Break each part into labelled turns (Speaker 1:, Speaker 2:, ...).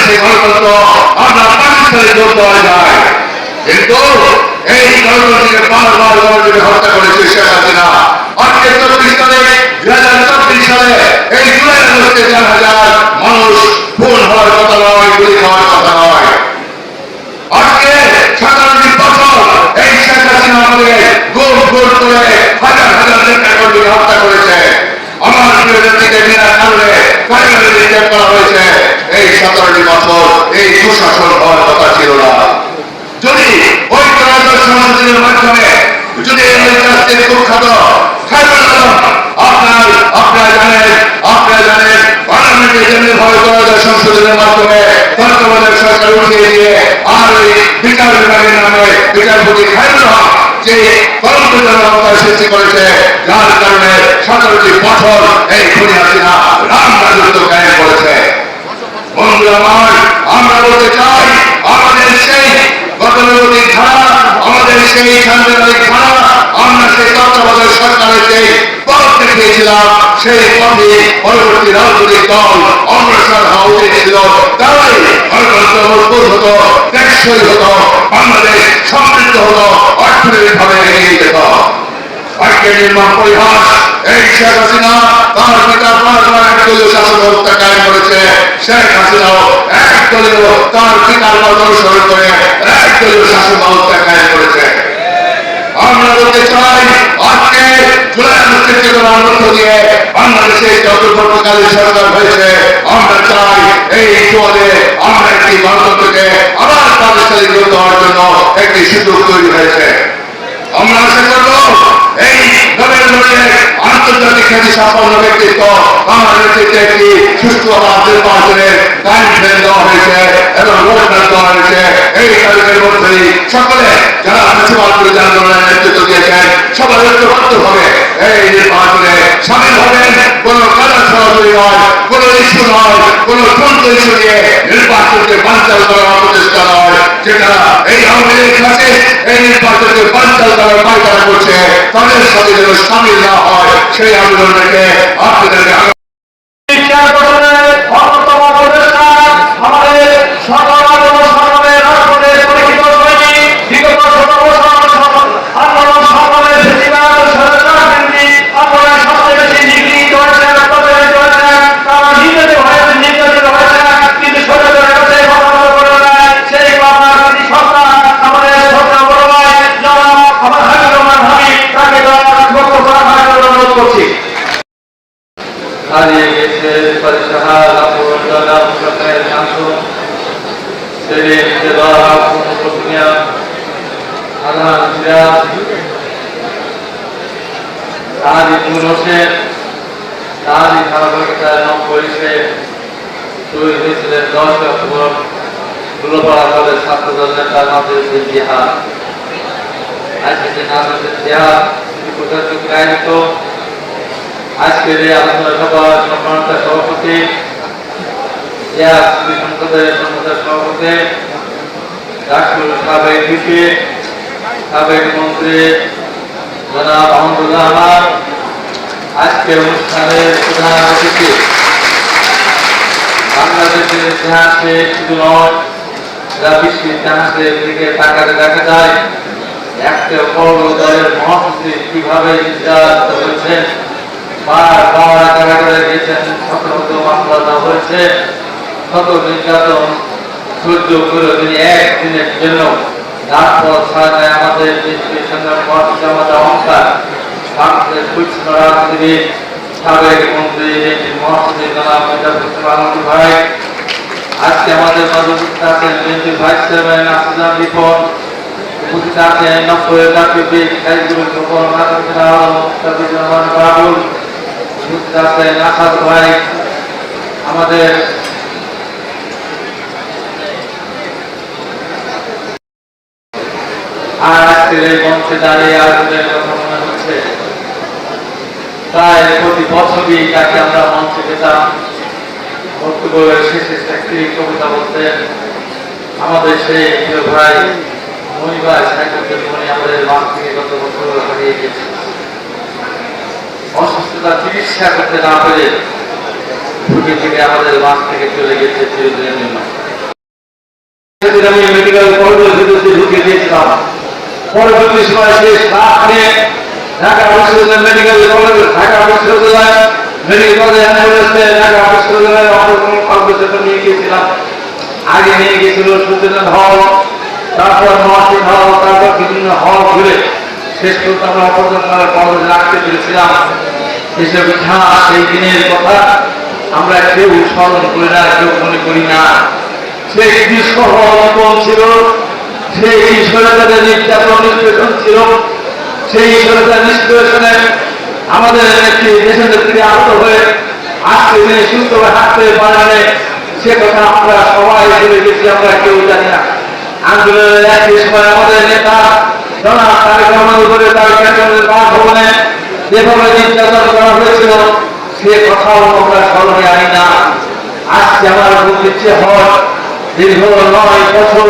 Speaker 1: সেই গণতন্ত্র আমরা পাকিস্তানে যোগ দেওয়া যায়। কিন্তু এই গণতন্ত্রকে বারবার গণতন্ত্রকে হত্যা করেছে শেখ হাসিনা। আজকে 24 তারিখ 2024 সালে এই জুলাই আগস্টে 4,000 মানুষ খুন হওয়ার কথা নয়, গুলি খাওয়ার কথা নয়। আজকে 57 বছর এই শেখ হাসিনা আমাদের গোল গোল করে হাজার হাজার নেতাকর্মীকে হত্যা করেছে। আমার প্রিয় নেত্রীকে বিনা কারণে কারাগারে নিক্ষেপ করা হয়েছে। এই 17 বছর এই সুশাসন হওয়ার কথা ছিল না। যদি ওই ত্রয়োদশ সংশোধনের মাধ্যমে যদি এই ঐতিহাসিক কুখ্যাত আপনারা জানেন পার্লামেন্টে যেভাবে ত্রয়োদশ সংশোধনের মাধ্যমে তত্ত্বাবধায়ক সরকার উঠিয়ে দিয়ে আর ওই বিচার বিভাগের নামে বিচারপতি খায়রুল হক যে কলঙ্কজনক অবস্থার সৃষ্টি করেছে, যার কারণে 17 বছর এই খুনি হাসিনা রাম রাজত্ব কায়েম করেছে। বন্ধু আমার, আমরা বলতে চাই আমাদের সেই গতানুগতিক ধারা, আমাদের সেই সাংবিধানিক ধারা, আমরা সেই তত্ত্বাবধায়ক সরকারের যে পথ দেখিয়েছিলাম সেই পথে পরবর্তী রাজনৈতিক দল অগ্রসর হওয়া উচিত ছিল। তাই গণতন্ত্র মজবুত হতো, টেকসই হতো, বাংলাদেশ সমৃদ্ধ হতো, অর্থনৈতিকভাবে এগিয়ে যেত। আজকে নির্মম পরিহাস এই শেখ হাসিনা তার পিতা বারবার একদলীয় শাসন ব্যবস্থা কায়েম করেছে। শেখ হাসিনাও একদলীয় তার পিতার পথ অনুসরণ করে একদলীয় শাসন ব্যবস্থা কায়েম করেছে। আমরা বলতে চাই আজকে জুলাই আগস্টের চেতনার মধ্য দিয়ে বাংলাদেশে যত প্রকারের সরকার হয়েছে, আমরা চাই এই চলে আমরা একটি গণতন্ত্রকে আবার প্রাতিষ্ঠানিক রূপ দেওয়ার জন্য একটি সুযোগ তৈরি হয়েছে। আমরা আশা করব এই নোবেল লড়িয়ে আন্তর্জাতিক খ্যাতি সম্পন্ন ব্যক্তিত্ব আমার নেতৃত্বে একটি সুষ্ঠু নির্বাচনের টাইম ফ্রেম দেওয়া হয়েছে এবং রোডম্যাপ দেওয়া হয়েছে। এই তারিখের মধ্যেই সকলে যারা ফেস্টিভাল বিরোধী আন্দোলনের নেতৃত্ব দিয়েছেন সবাই ঐক্যবদ্ধভাবে এই নির্বাচনে সামিল হবেন। কোন কাদা সরাসরি নয়, কোন ইস্যু নয়, কোন দ্বন্দ্ব ইস্যু নিয়ে নির্বাচনকে বানচাল করার অপচেষ্টা নয়, যেটা এই আওয়ামী লীগ আছে এই নির্বাচনকে বানচাল করার পায়তারা করছে, তাদের সাথে যেন সামিল না হয় সেই আন্দোলনকে আপনাদেরকে
Speaker 2: হারিয়ে গেছে ছাত্রদল নেতা নাজিরউদ্দিন জিহাদ। আজকে জিহাদ দায়িত্ব আজকের এই আলোচনা সভার সম্মানিত সভাপতি সংসদের সভাপতি ডাক্তার সাবেক ভিপি সাবেক মন্ত্রী জনাব আহমদুল্লাহ আমার, আজকের অনুষ্ঠানের প্রধান অতিথি বাংলাদেশের ইতিহাসে শুধু নয় যা বিশ্ব ইতিহাসের দিকে তাকাতে দেখা যায় একটা বড় দলের মহাসচিব কিভাবে নির্যাতিত হয়েছেন, বারবার কারাগারে গিয়েছেন, শত শত মামলা দেওয়া হয়েছে, শত নির্যাতন সহ্য করে তিনি একদিনের জন্য রাজপথ ছাড়ায় আমাদের দেশকে সংগ্রাম জামাত অহংকার বাংলাদেশ পরিচ্ছন্ন রাজনীতিবিদ সাবেক মন্ত্রী মহাসচিব জনাব আহমদ ভাই, আজকে আমাদের মাঝে উপস্থিত আছেন বিএনপির ভাইস চেয়ারম্যান আসিফ রিপন, উপস্থিত আছেন নব্বই জাতীয় বাবুল, উপস্থিত আছেন আসাদ ভাই, আমাদের আর আজকের এই মঞ্চে দাঁড়িয়ে আয়োজনের কথা মনে হচ্ছে প্রায় প্রতি বছরই তাকে আমরা মঞ্চে পেতাম। বক্তব্যের শেষে একটি কবিতা বলতেন, আমাদের সেই প্রিয় ভাই মনিভাই সাইকেল মনি আমাদের মাঠ থেকে গত বছর হারিয়ে গেছে। অসুস্থতা চিকিৎসা করতে না পেরে ঝুঁকি থেকে আমাদের মাঠ থেকে চলে গেছে চিরদিনের জন্য। আমি মেডিকেল কলেজের ভিতরে ঢুকে দিয়েছিলাম। পরবর্তী সময় শেষ লাভ নিয়ে ঢাকা বিশ্ববিদ্যালয় মেডিকেল কলেজ, ঢাকা বিশ্ববিদ্যালয় মেডিকেল কলেজ অ্যাম্বুলেন্সে ঢাকা বিশ্ববিদ্যালয়ের অপরকম কর্মসূচি নিয়ে গিয়েছিলাম। আগে নিয়ে গিয়েছিল সূর্যনাথ হল, তারপর মহাসিন হল, তারপর বিভিন্ন হল ঘুরে শেষ পর্যন্ত আমরা অপরজনের কলেজ রাখতে পেরেছিলাম। এসব ইতিহাস, সেই দিনের কথা আমরা কেউ স্মরণ করি না, কেউ মনে করি না। সেই দুঃসহ অঙ্কন ছিল, সেই ঈশ্বরের নির্যাতন নিষ্পেষণ ছিল, সেই ঈশ্বরের নিষ্পেষণে আমাদের একটি দেশের নেত্রী আহত হয়ে আজকে দিনে সুস্থভাবে হাঁটতে পারে সে কথা আমরা সবাই ভুলে গেছি, আমরা কেউ জানি না। আন্দোলনের একই সময় আমাদের নেতা জনাব তারেক রহমানের উপরে তার ক্যান্টনমেন্ট বাসভবনে যেভাবে নির্যাতন করা হয়েছিল সে কথাও আমরা স্মরণে আনি না। আজকে আমার খুব ইচ্ছে হয় দীর্ঘ 9 বছর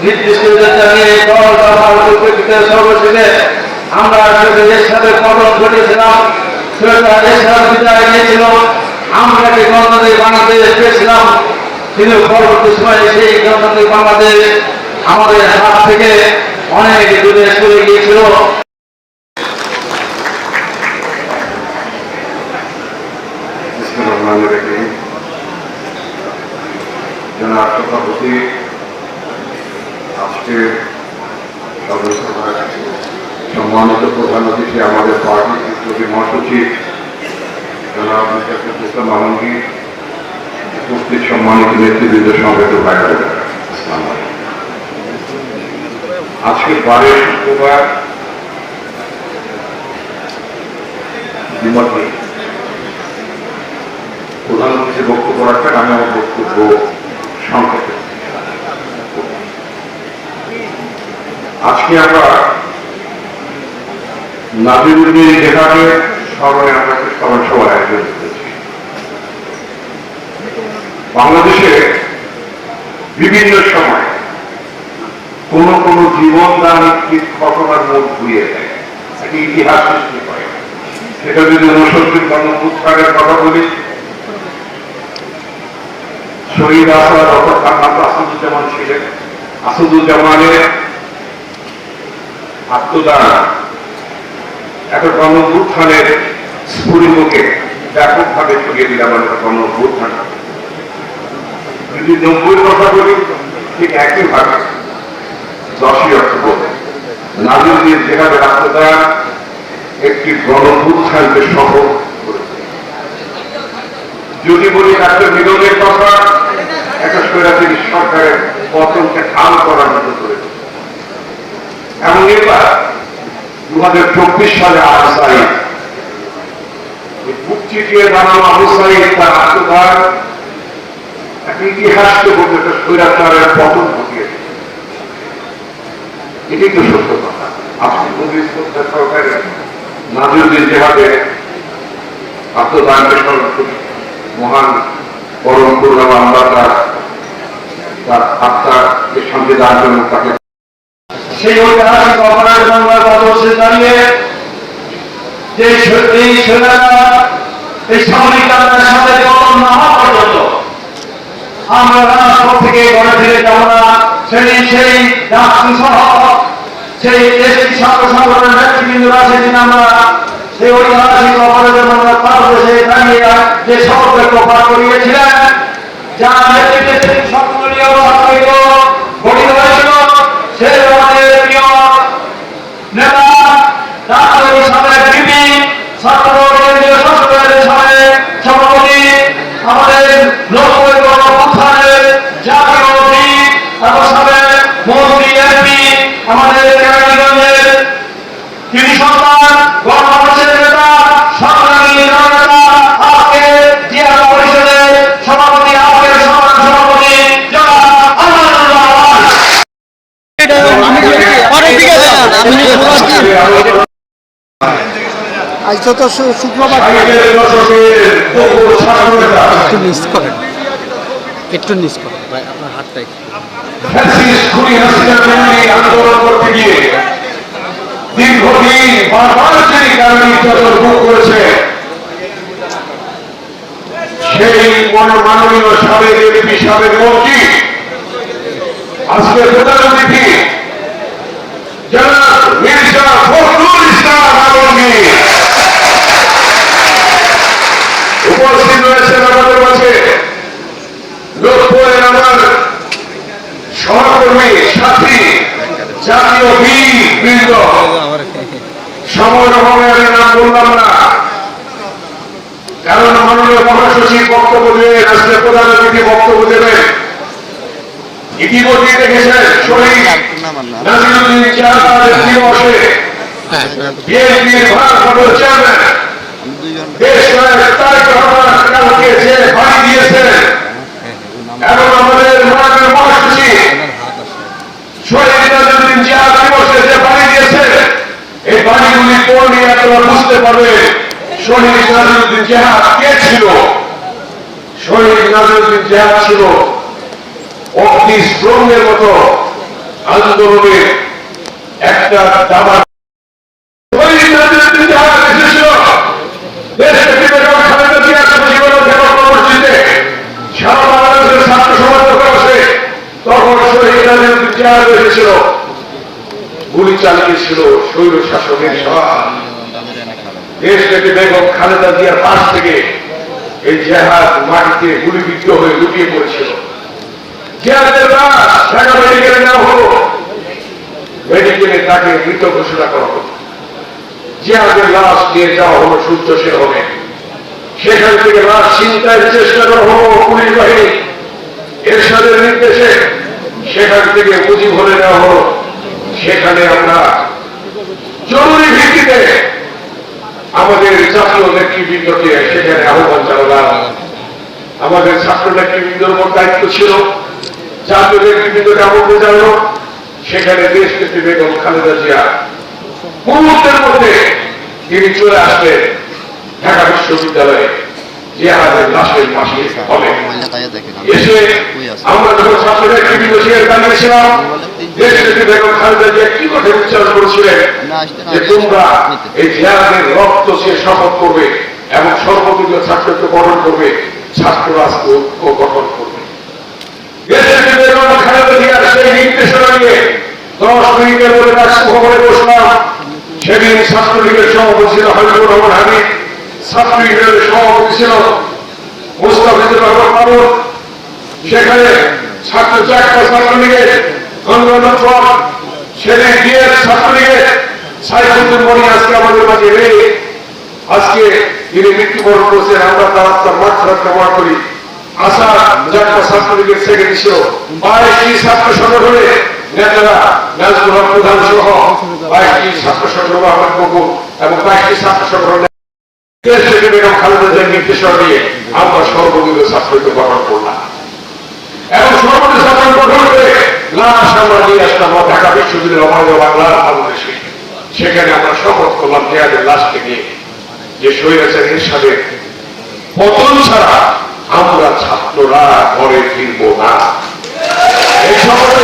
Speaker 2: নির্দিষ্ট জানিয়ে দল দফার পরিপ্রেক্ষিতে সর্বশেষে আমরা এর সাথে পতন ঘটিয়েছিলাম, এর সাথে বিদায় নিয়েছিল, আমরা যে গণতান্ত্রিক বাংলাদেশ পেয়েছিলাম, কিন্তু পরবর্তী সময়ে সেই গণতান্ত্রিক বাংলাদেশ আমাদের হাত থেকে অনেক দূরে চলে গিয়েছিল।
Speaker 1: সভাপতি, আজকে সর্বসভায় সম্মানিত প্রধান অতিথি আমাদের পার্টির মহাসচিব জনাব ইসলাম আলমগীর, উপস্থিত সম্মানিত নেতৃবৃন্দ, সমবেত ভাইরা, আজকের 12 শুক্রবার প্রধানমন্ত্রীর বক্তব্য রাখবেন। আমি আমার বক্তব্য সংক্ষেপে। আজকে আমরা নাজিরুদ্দিন জেহাদের স্মরণে আমরা একটা স্মরণ সভার আয়োজন করেছি। বাংলাদেশে বিভিন্ন সময় কোন কোন জীবনদান ঘটনার মুখ ঘুরিয়ে দেয়, একটি ইতিহাস সৃষ্টি করে। সেটা যদি 69 গণঅভ্যুত্থানের কথা বলি, শহীদ আসাদ আসাদুজ্জামান ছিলেন, আসাদুজ্জামানের আত্মদান একটা গণঅভ্যুত্থানের স্ফুরিতকে ব্যাপকভাবে ছড়িয়ে দিলাম। একটা গণঅভ্যুত্থান যদি 90 কথা বলি, ঠিক একইভাবে 10ই অক্টোবর নাজিরুদ্দিন জেহাদের আত্মদান একটি গণঅভ্যুত্থানকে সফল করেছে। যদি বলি একটা মিলনের কথা, একটা স্বৈরাচারী সরকারের পতনকে ঢাল করার মতো করেছে। এবং এবার 2024 সালে আবু সাঈদ, বুক চিটিয়ে দাঁড়ানো আবু সাঈদ তার আত্মদান একটা ইতিহাসকে বলতে একটা স্বৈরাচারের পতন ঘটিয়েছে। এটাই তো সত্য কথা। আপনি সরকারের নাজিরুদ্দিন জেহাদের আত্মদানকে মহান পরম করুণা, আমরা তার আত্মার শান্তি দান জন্য তাকে
Speaker 2: সেই ঐতিহাসিক অপরাধ বাংলার পদবর্ষে দাঁড়িয়ে যে এই সেনারা এই সামরিক আন্দোলনের সাথে পতন না হওয়া পর্যন্ত আমরা রাজপথ থেকে গড়ে ফিরে যাব না। সেই রাষ্ট্রী সহ সেই দেশটি ছাত্র সংগঠনের নেতৃবৃন্দরা সেদিন আমরা সেই ঐতিহাসিক অপরাধের বাংলার পদবর্ষে দাঁড়িয়ে যে শপথ পাঠ করিয়েছিলেন, যার নেতৃত্বে সকলীয় ছাত্রীয় গঠিত হয়েছিল, সেই আমাদের প্রিয় নেতা ডাক্তার সাবেক বিপি ছাত্র কেন্দ্রীয় সংসদের সাবেক সভাপতি, আমাদের 90 গণঅভ্যুত্থানের জাতীয় অধিক এবং সাবেক মন্ত্রী এমপি, আমাদের কেরানীগঞ্জের কৃষি সন্তান, গণমানুষের নেতা, সংগ্রামী জননেতা, আজকে জিয়া পরিষদের সভাপতি, আজকের সভাপতি জনাব আমানুল্লাহ।
Speaker 3: আজ তো শুক্রবার, একটু নিচ করেন, একটু নিচ করেন ভাই, আপনার হাতটা একটু।
Speaker 1: আন্দোলন করতে গিয়ে দীর্ঘদিন বারবার সেই কারণে নির্যাতন ভোগ করেছে। সেই মাননীয় সাবেক এমপি, সাবেক মন্ত্রী আজকে প্রধান অতিথি জনাব মির্জা ফখরুল ইসলাম আলমগীর উপস্থিত রয়েছেন আমাদের মাঝে। লোকপুরের আমার সহকর্মী সাথী জাতীয় বীরবৃন্দ, সময়ের অভাবে আমি নাম বললাম না, কারণ মাননীয় মহাসচিব বক্তব্য দিয়ে রাষ্ট্রের প্রধান অতিথি বক্তব্য দেবেন। ইতিমধ্যে দেখেছেন শহীদ নাজিরুদ্দিন চেয়ারম্যানের দিবসে বিএনপির ভারপ্রাপ্ত চেয়ারম্যান দেশ নায়ক তারেক রহমান কালকে যে বাড়ি দিয়েছেন এবং আমাদের মাননীয় মহাসচিব শহীদ নাজিরুদ্দিন চেয়ারম্যান দিবসে যে বাড়ি দিয়েছেন, এই বাড়িগুলি পড়লে আপনারা বুঝতে পারবেন শহীদ নাজিরুদ্দিন জিহাদ কে ছিল। শহীদ নাজিরুদ্দিন জিহাদ ছিল অগ্নি স্ট্রোমের মতো আন্দোলনের একটা দাবা। শহীদ নাজিরুদ্দিন জিহাদ এসেছিল দেশব্যাপী বেগম খালেদা জিয়ার সচিবালয় কর্মসূচিতে সারা বাংলাদেশের ছাত্র সমাজ যখন আসে তখন শহীদ নাজিরুদ্দিন জিহাদ এসেছিল, গুলি চালিয়েছিল স্বৈর শাসনের সভা। দেশব্যাপী বেগম খালেদা জিয়ার পাশ থেকে এই জেহাদ মাটিতে গুলিবিদ্ধ হয়ে লুটিয়ে পড়েছিল। জিহাদের লাশ ঢাকা মেডিকেলে নেওয়া হলো, মেডিকেলে তাকে মৃত ঘোষণা করা হলো। জিহাদের লাশ নিয়ে যাওয়া হলো সূর্য সে হবে, সেখান থেকে লাশ ছিনতাইয়ের চেষ্টা করা হলো পুলিশ বাহিনী এরশাদের নির্দেশে, সেখান থেকে মুজিব হলে নেওয়া হলো। সেখানে আমরা জরুরি ভিত্তিতে আমাদের জাতীয় নেতৃবৃন্দকে সেখানে আহ্বান জানালাম। আমাদের ছাত্র নেতৃবৃন্দের উপর দায়িত্ব ছিল জাতীয় নেতৃবৃন্দকে আহ্বান জানানো। সেখানে দেশ নেত্রী বেগম খালেদা জিয়া মুহূর্তের মধ্যে তিনি চলে আসলেন ঢাকা বিশ্ববিদ্যালয়ে জিহাদের লাশের পাশে হবে। এসে আমরা যখন ছাত্র নেতৃবৃন্দ সেখানে দাঁড়িয়েছিলাম, দেশ নেত্রী বেগম খালেদা জিয়া কি কথা উচ্চারণ করেছিলেন যে তোমরা এই জিহাদের রক্ত সে শপথ করবে এবং সর্বদলীয় ছাত্রত্ব গঠন করবে, ছাত্র রাষ্ট্র ঐক্য গঠন করবে। দেশ নেত্রী বেগম খালেদা জিয়ার সেই নির্দেশনা নিয়ে 10 মিনিটের মধ্যে ভবনে বসলাম। সেদিন ছাত্রলীগের সভাপতি ছিল হাবিবুর রহমান হাবিব, ছাত্রলীগের সভাপতি ছিল মুস্তাফিজুর রহমান মামুন, সেখানে ছাত্রলীগের গণতন্ত্র সেদিন বিএর ছাত্রলীগের সাইফুদ্দিন মনি আজকে আমাদের মাঝে নেই। আজকে তিনি মৃত্যুবরণ করেছেন, আমরা তার আত্মার মাত্রা কামনা করি। আসাদ জাতীয় ছাত্রলীগের সেক্রেটারি ছিল, 22টি ছাত্র সংগঠনে নেতারা নাজমুল হক প্রধান সহ 22টি ছাত্র সংগঠন আহ্বান করবো এবং 22টি ছাত্র সংগঠন দেশ থেকে বেগম খালেদা জিয়ার নির্দেশনা নিয়ে আমরা সর্বদলীয় ছাত্রকে গঠন করলাম এবং সর্বদলীয় ছাত্র গঠন করে লাশ আমরা নিয়ে আসলাম ঢাকা বিশ্ববিদ্যালয়ের অবাধ বাংলার বাংলাদেশে। সেখানে আমরা শপথ করলাম জিহাদের লাশকে নিয়ে যে স্বৈরাচার এরশাদের পতন ছাড়া আমরা ছাত্ররা ঘরে ফিরবো না। এই শপথে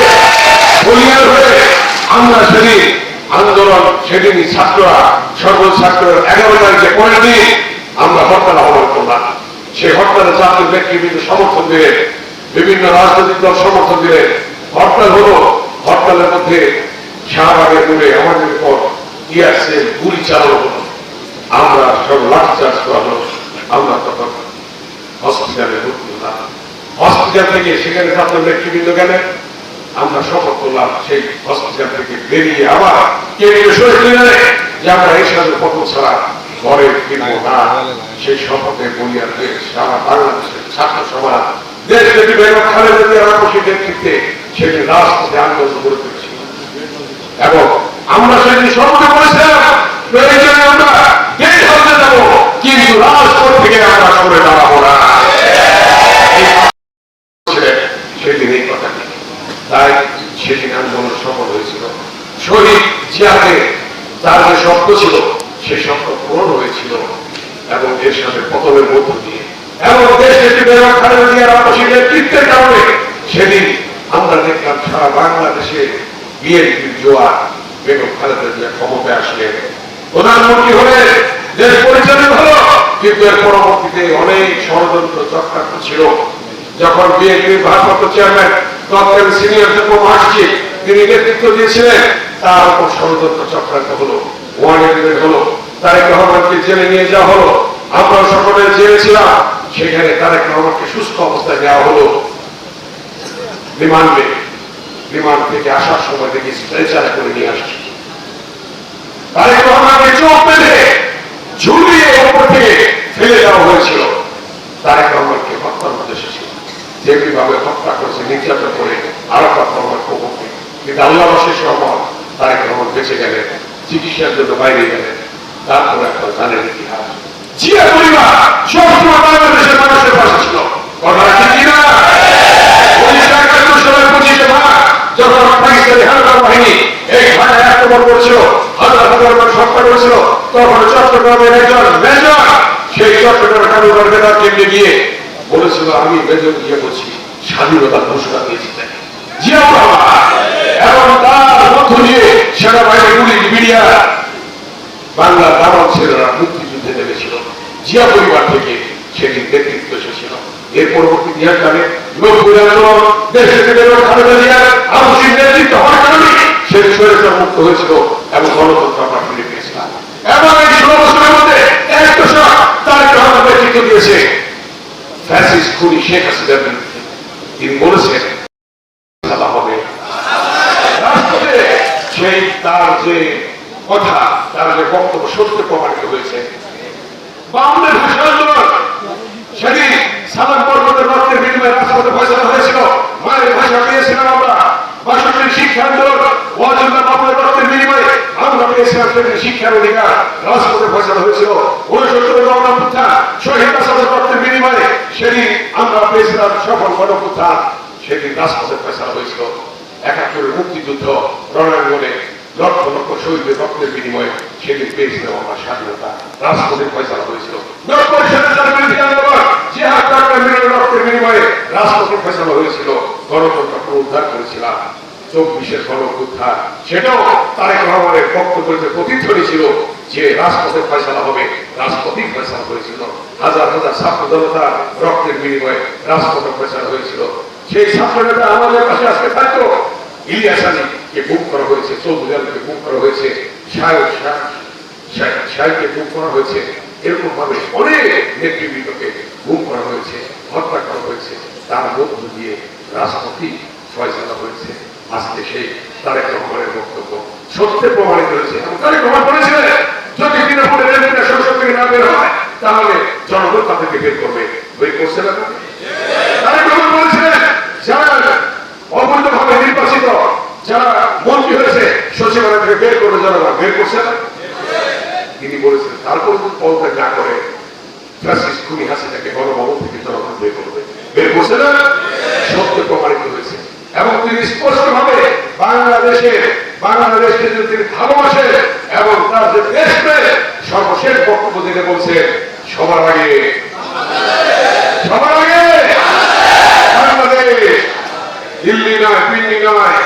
Speaker 1: বলিয়ার হয়ে আমরা সেদিন আন্দোলন, সেদিনই ছাত্ররা সর্বছাত্র 11 তারিখে পরের দিন আমরা হরতাল আহ্বান করলাম। সেই হরতালে জাতীয় ব্যক্তিবৃন্দ সমর্থন দিলেন, বিভিন্ন রাজনৈতিক দল সমর্থন দিলেন। হরতাল হলো, হরতালের মধ্যে শাহবাগের মোড়ে আমাদের উপর টিয়ারশেল গুলি চালানো হলো, আমরা সব লাঠিচার্জ করা হলো। আমরা তখন হসপিটালে ভর্তি হলাম। হসপিটাল থেকে সেখানে ছাত্র ব্যক্তিবৃন্দ গেলেন, আমরা শপথ করলাম সেই হসপিটাল থেকে বেরিয়ে আবার কেন্দ্রীয় শহীদ মিনারে যে আমরা এরশাদের পতন ছাড়া ঘরে ফিরবো না। সেই শপথে বলিয়ার দেশ সারা বাংলাদেশের ছাত্র সমাজ দেশব্যাপী বেগম খালেদা জিয়ার আকস্মিক নেতৃত্বে সেদিন রাজপথে আন্দোলন করে তুলেছি এবং আমরা সেদিন সর্বদা বলেছিলাম প্রয়োজনে আমরা গেট হাউসে যাবো, কিন্তু রাজপথ থেকে আমরা সরে দাঁড়াবো না। সেদিন এই কথা নেই, তাই সেদিন আন্দোলন সফল হয়েছিল। শহীদ জিয়াদের তার যে স্বপ্ন ছিল সেই স্বপ্ন পূরণ হয়েছিল এবং এর সাথে পতনের মধ্য দিয়ে এবং দেশে বেগম খালেদা জিয়ার আকস্মিক নেতৃত্বের কারণে সেদিন আমরা দেখলাম সারা বাংলাদেশে বিএনপির জোয়ার। বেগম খালেদা জিয়া ক্ষমতায় আসলেন, প্রধানমন্ত্রী হলে দেশ পরিচালিত হলো, কিন্তু এর পরবর্তীতে অনেক ষড়যন্ত্র চক্রান্ত ছিল। যখন বিএনপির ভারপ্রাপ্ত চেয়ারম্যান
Speaker 4: তৎকালীন সিনিয়র যুগ্ম মহাসচিব তিনি নেতৃত্ব দিয়েছিলেন, তার উপর ষড়যন্ত্র চক্রান্ত হলো, ওয়ান এগ্রিমেন্ট হলো, তারেক রহমানকে জেলে নিয়ে যাওয়া হলো। আমরা সকলে জেলে ছিলাম, সেখানে তারেক রহমানকে সুস্থ অবস্থায় নেওয়া হলো রিমান্ডে। রিমান্ড থেকে আসার সময় দেখি স্ট্রেচারে করে নিয়ে আসছি। তারেক রহমানকে চোখ বেঁধে ঝুলিয়ে ওপর থেকে ফেলে দেওয়া হয়েছিল। তারেক রহমানকে হত্যার উদ্দেশ্য ছিল, যেভাবে হত্যা করেছে নির্যাতন করে আরাফাত রহমান খোকনকে। কিন্তু আল্লাহ শেষ রহমান তারেক রহমান বেঁচে গেলেন, চিকিৎসার জন্য বাইরে গেলেন। তারপরে আপনার জানেন ইতিহাস, জিয়া পরিবার সবসময় বাংলাদেশের মানুষের পাশে ছিল। কথা ঠিক কিনা? 1971 সালের 25 মার্চ যখন পাকিস্তানি হানাদার বাহিনী এই ঘাটে আক্রমণ করেছিল, হাজার হাজার মানুষ হত্যা করেছিল, তখন চট্টগ্রামের একজন মেজর সেই চট্টগ্রাম কারুবার বেতার কেন্দ্রে গিয়ে বলেছিল, আমি মেজর গিয়ে বলছি স্বাধীনতার ঘোষণা দিয়েছি জিয়া রহমান। এবং তার মধ্য দিয়ে সেনাবাহিনী পুলিশ মিডিয়া বাংলার দামাল ছেলেরা মুক্তিযুদ্ধে নেমেছিল। জিয়া পরিবার থেকে সেদিন নেতৃত্ব এসেছিল। এর পরবর্তী ইতিহাস জানে, 90 আন্দোলন দেশে খালেদা জিয়ার আবশ্যিক নেতৃত্ব হওয়ার কারণে সে স্বৈরাচার মুক্ত হয়েছিল এবং গণতন্ত্র আমরা ফিরে পেয়েছিলাম। এবং এই 16 বছরের মধ্যে এক দশক তারেক রহমান নেতৃত্ব দিয়েছে ফ্যাসিস্ট খুনি শেখ হাসিনার বিরুদ্ধে। তিনি বলেছেন খেলা হবে রাষ্ট্রপতি, সেই তার যে কথা, তার যে বক্তব্য সত্য প্রমাণিত হয়েছে। বাংলার ভাষা আন্দোলন সেদিন সালাম পর্বতের রক্তের বিনিময়ে রাজপথে ফয়সালা হয়েছিল। মায়ের ভাষা পেয়েছিলাম আমরা। ৬২ শিক্ষা আন্দোলন ওয়াজুল্লাহ বাবুর রক্তের বিনিময়ে আমরা পেয়েছিলাম সেদিন শিক্ষার অধিকার, রাজপথে ফয়সালা হয়েছিল। ৬৯ গণঅভ্যুত্থান শহীদ আসাদের রক্তের বিনিময়ে সেদিন আমরা পেয়েছিলাম সফল গণঅভ্যুত্থান, সেদিন রাজপথে ফয়সালা হয়েছিল। ৭১ মুক্তিযুদ্ধ রণাঙ্গনে লক্ষ লক্ষ শহীদের রক্তের বিনিময়ে সেদিন পেয়েছিলাম আমরা স্বাধীনতা, রাজপথে ফয়সালা হয়েছিল। রক্তের বিনিময়ে রাজপথে ফয়সালা হয়েছিল, গণতন্ত্র পুনরুদ্ধার করেছিলাম। ২৪ গণঅভ্যুত্থান সেটাও তারেক রহমানের বক্তব্যের প্রতিধ্বনি ছিল যে রাজপথে ফয়সালা হবে, রাজপথেই ফয়সালা হয়েছিল। হাজার হাজার ছাত্র জনতা রক্তের বিনিময়ে রাজপথে ফয়সালা হয়েছিল। সেই ছাত্র নেতা আমাদের পাশে আজকে থাকতো। ইলিয়াস আলীকে গুম করা হয়েছে, চৌধুরী আলীকে গুম করা হয়েছে, শাহকে গুম করা হয়েছে। এরকম ভাবে অনেক নেতৃবৃন্দকে গুম করা হয়েছে, হত্যা করা হয়েছে। তার মধ্য দিয়ে রাজপথই ফয়সালা হয়েছে। আজকে সেই তারেক রহমানের বক্তব্য সত্যে প্রমাণিত হয়েছে। তারেক রহমান বলেছিলেন, যদি তৃণমূলের নেত্রীরা সংসদ থেকে না বের হয় তাহলে জনগণ তাদেরকে বের করবে। বের করছে না? তারেক রহমান বলেছিলেন, যারা অবৈধভাবে নির্বাচিত, যারা মন্ত্রী হয়েছে সচিবালয় থেকে বের করবে জনগণ। বের করছে না? তিনি বলেছেন, তারপর যদি পদত্যাগ না করে ফ্যাসিস্ট খুনি হাসিনাকে গণভবন থেকে জনগণ বের করবে। বের করছে না? সত্য প্রমাণিত হয়েছে। এবং তিনি স্পষ্টভাবে বাংলাদেশকে যদি তিনি ভালোবাসেন এবং তার যে দেশপ্রেম, সর্বশেষ বক্তব্য দিতে বলছেন, সবার আগে বাংলাদেশ, দিল্লি নয়, পিন্ডি নয়,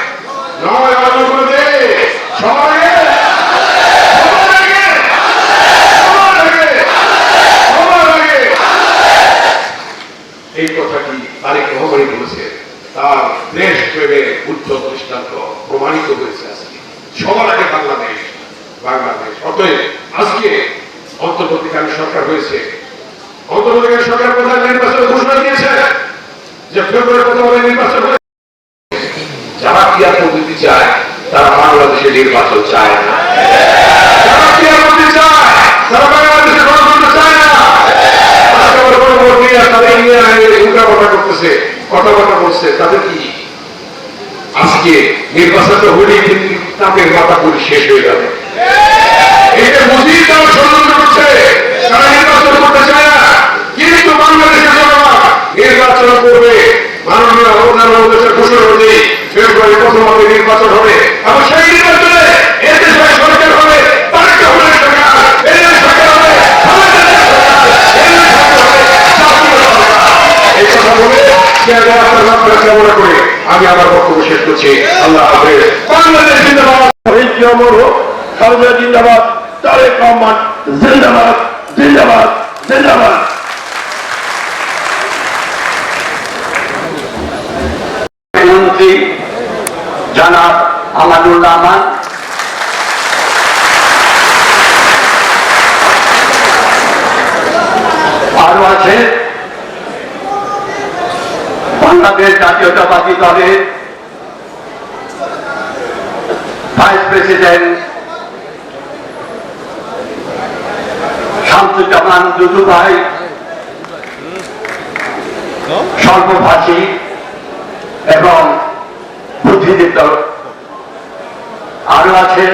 Speaker 4: নয় অন্য কোনো দেশ, সবার আগে এই কথাটি তারেক রহমানই বলেছে। তার দেশ প্রেমের উজ্জ্বল দৃষ্টান্ত প্রমাণিত হয়েছে আজকে। সবার আগে বাংলাদেশ। অতএব আজকে অন্তর্বর্তীকালীন সরকার হয়েছে। অন্তর্বর্তীকালীন সরকার প্রধান নির্বাচনের ঘোষণা দিয়েছে যে ফেব্রুয়ারি প্রথমে নির্বাচন হবে। যারা ক্রিয়া পদ্ধতি চায় তারা বাংলাদেশে নির্বাচন চায় না। যারা ক্রিয়া পদ্ধতি চায় তারা বাংলাদেশে গণতন্ত্র চায় না। কথাবার্তা বলছে, তাদের কি আজকে নির্বাচনটা হলে কিন্তু তাদের মাথা পুরি শেষ হয়ে যাবে। এটা বুঝিয়ে তারা ষড়যন্ত্র করছে, তারা নির্বাচন করতে চায় না। কিন্তু বাংলাদেশের জনগণ নির্বাচন করবে। মাননীয় প্রধানমন্ত্রীর ঘোষণা অনুযায়ী ফেব্রুয়ারি প্রথমে নির্বাচন হবে এবং সেই নির্বাচনে এদেশের সরকার হবে, তারেক রহমানের সরকার, এদের সরকার হবে, এই কথা বলে কামনা করে আমি আমার বক্তব্য শেষ করছি। আল্লাহ হাফেজ। বাংলাদেশ জিন্দাবাদ, অমর হোক, খালেদা জিন্দাবাদ, তারেক রহমান জিন্দাবাদ, জিন্দাবাদ, জিন্দাবাদ। জনাব আমানুর রহমান, আরো আছে বাংলাদেশ জাতীয়তাবাদী দলের ভাইস প্রেসিডেন্ট শামসুজ্জামান দুদু ভাই, স্বল্পভাষী এবং বুদ্ধিদীপ্ত। আরো আছেন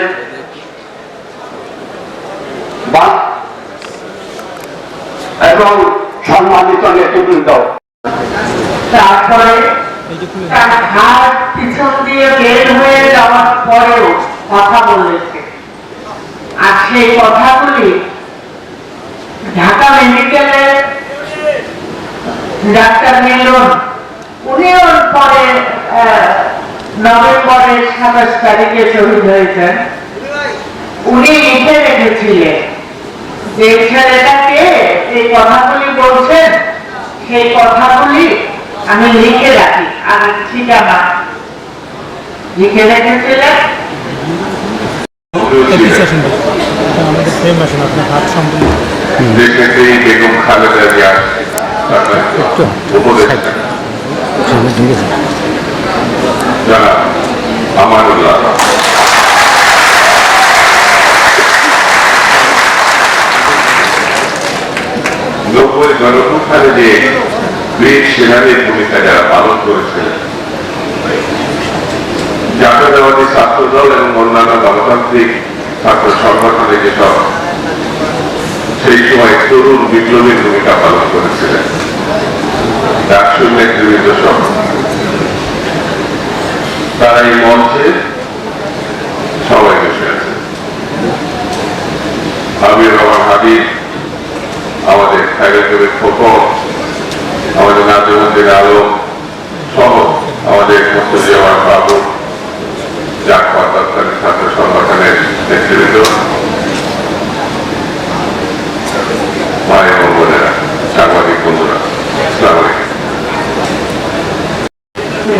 Speaker 4: এবং সম্মানিত নেতৃবৃন্দ।
Speaker 5: তারপরে তার হাত পিছন দিয়ে বের হয়ে যাওয়ার পরেও কথা বলেছে, আর সেই কথাগুলি ঢাকা মেডিকেলের ডাক্তার মিলন, উনিও পরে নভেম্বরের 27 তারিখে শহীদ হয়েছেন। উনি লিখে রেখেছিলেন যে ছেলেটাকে এই কথাগুলি বলছেন, সেই কথাগুলি আমি লিখে রাখি, আর ঠিকানা লিখে রেখেছিলেন।
Speaker 3: আমাদের ফ্রেম আসেন আপনার হাত সম্পূর্ণ
Speaker 1: দেশনেত্রী বেগম খালেদা জিয়ার উপদেষ্টা জনাব আমানুল্লাহ, নব্বই গণঅভ্যুত্থানে যে বীর সেনাদের ভূমিকা যারা পালন করেছিলেন, জাতীয়তাবাদী ছাত্র দল এবং অন্যান্য গণতান্ত্রিক ছাত্র সংগঠনে যেসব সেই সময় তরুণ বিপ্লবীর ভূমিকা পালন করেছিলেন, ডাকসুর নেতৃবৃন্দ সহ তারা এই মঞ্চে সবাই বসে আছে। হাবিব রহমান হাবিব, আমাদের খায়রুল খোকন, আমাদের নাজিমুদ্দিন আলম সহ আমাদের মুস্তাফিজুর বাবু, জাকপা তৎকালীন ছাত্র সংগঠনের নেতৃবৃন্দ, ভাই এবং বোনেরা, সাংবাদিক বন্ধুরা, আসসালামু আলাইকুম।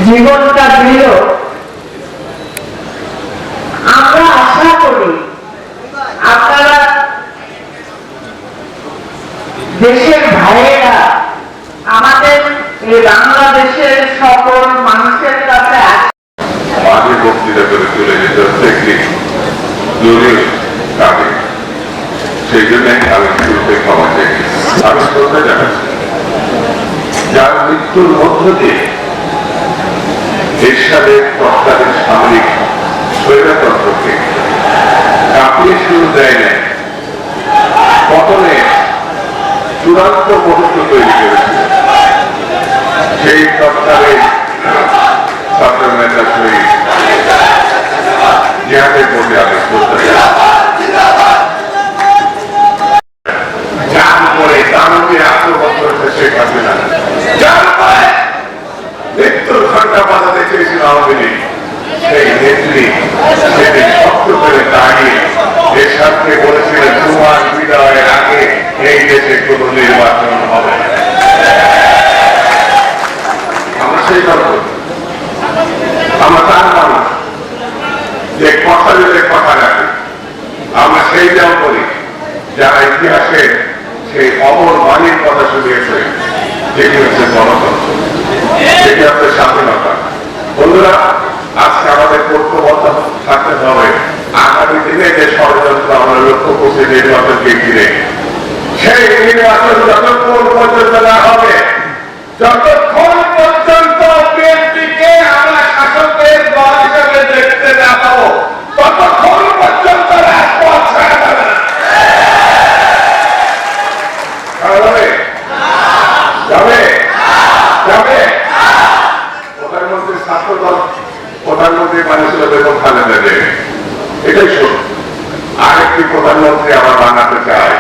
Speaker 5: জীবনটা দিল, আমরা আশা করি আপনারা দেশের ভাইয়েরা আমাদের এই বাংলাদেশের সকল মানুষের কাছে
Speaker 1: আগে বক্তৃতা করে চলে যেতে হচ্ছে একটি জরুরি কাজে, সেই জন্য আমি শুরুতে ক্ষমা চাই। আমি শ্রদ্ধা জানাচ্ছি যার মৃত্যুর মধ্য দিয়ে এরশাদের তৎকালীন সামরিক স্বৈরতন্ত্রকে কাঁপিয়ে শুরু দেয় না, পতনে চূড়ান্ত মুহূর্ত তৈরি করেছিল। সেই তৎকালীন ছাত্র নেতা শহীদ জিহাদের প্রতি আমি শ্রদ্ধা যার উপরে দানবীর আক্রমণ করেছে শেখ হাসিনা, যার উপরে মৃত্যুর ঘন্টা বাজাতে চেয়েছিল আওয়ামী লীগ, সেই নেত্রী সেদিন শক্ত করে দাঁড়িয়ে দেশকে বলেছিলেন তোমার বিদায়ের আগে এই দেশে কোন নির্বাচন হবে না। আমরা সেই দল করি, আমরা তার মানুষ যে কথা দিলে কথা রাখি, আমরা সেই দল করি যারা ইতিহাসের সেই অমর বাণীর কথা শুনিয়েছে, যেটি হচ্ছে গণতন্ত্র, যেটি হচ্ছে স্বাধীনতা। বন্ধুরা, আজকে আমাদের ঐক্যবদ্ধ থাকতে হবে আগামী দিনে যে ষড়যন্ত্র আমরা লক্ষ্য করছি নির্বাচনকে ঘিরে, সেই নির্বাচন যতক্ষণ পর্যন্ত না হবে, যতক্ষণ পর্যন্ত বিএনপিকে আমরা শাসকের দল হিসেবে দেখতে না পাবো, ততক্ষণ পর্যন্ত রাজপথ ছাড়া যাবে না। যাবে যাবে প্রধানমন্ত্রী ছাত্র দল, প্রধানমন্ত্রী বানিয়েছিল বেগম খালেদা জিয়া, এটাই সত্য। আরেকটি প্রধানমন্ত্রী আবার বানাতে চায়,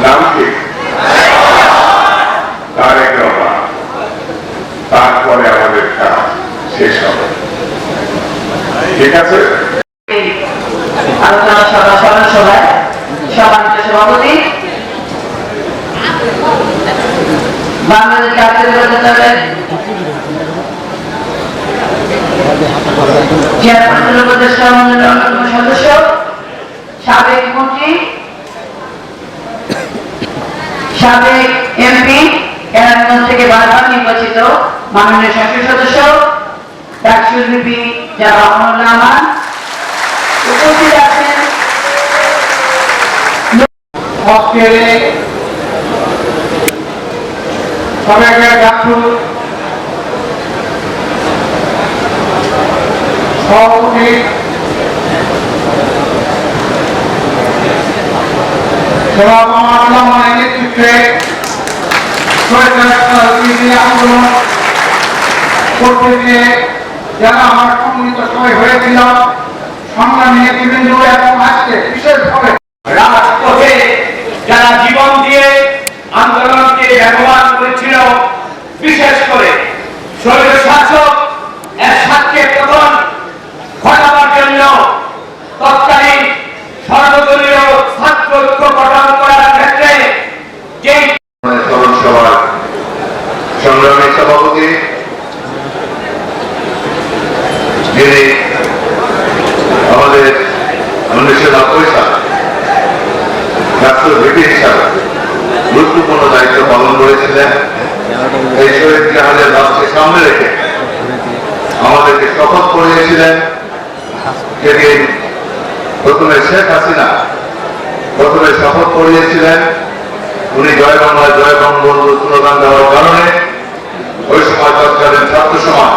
Speaker 1: নাম কি? তারেক রহমান। তারপরে আমাদের কাজ শেষ হবে, ঠিক আছে?
Speaker 5: আলোচনা সভায় সম্মানিত সভাপতি বাংলাদেশ জাতীয় চেয়ারপারসন উপদেষ্টা মণ্ডলীর অন্যতম সদস্য, সাবেক মন্ত্রী, সাবেক এমপি, কেরানীগঞ্জ থেকে বারবার নির্বাচিত মাননীয় সংসদ সদস্য ডাকসুর বিপি জনাব আমানুল্লাহ আমান, উপস্থিত আছেন
Speaker 6: আজকের সাবেক ডাকসুর সভাপতি জনাব আমানুল্লাহ আমানের নেতৃত্বে আন্দোলন করতে গিয়ে যারা আমার সম্মিলিত সবাই হয়েছিল, সংগ্রামী নেতৃবৃন্দ এবং আজকে বিশেষভাবে
Speaker 7: রাজপথে যারা জীবন দিয়ে আন্দোলনকে ব্যবহার করেছিল, বিশেষ করে স্বৈর শাসক এরশাদকে পতন ঘটাবার জন্য তৎকালীন সর্বদলীয় ছাত্র ঐক্য গঠন করার ক্ষেত্রে যে
Speaker 1: স্মরণ সভার সংগ্রামী সভাপতি, যিনি আমাদের 1990 সালে ডাক্তার ভিপি হিসাবে গুরুত্বপূর্ণ দায়িত্ব পালন করেছিলেন। এই শহীদ জাহাজের লাশকে সামনে রেখে আমাদেরকে শপথ করিয়েছিলেন। যেদিন প্রথমে শেখ হাসিনা প্রথমে শপথ করিয়েছিলেন, উনি জয় বাংলা জয় বঙ্গবন্ধু স্লোগান দেওয়ার কারণে ওই সময় তৎকালীন ছাত্র সমাজ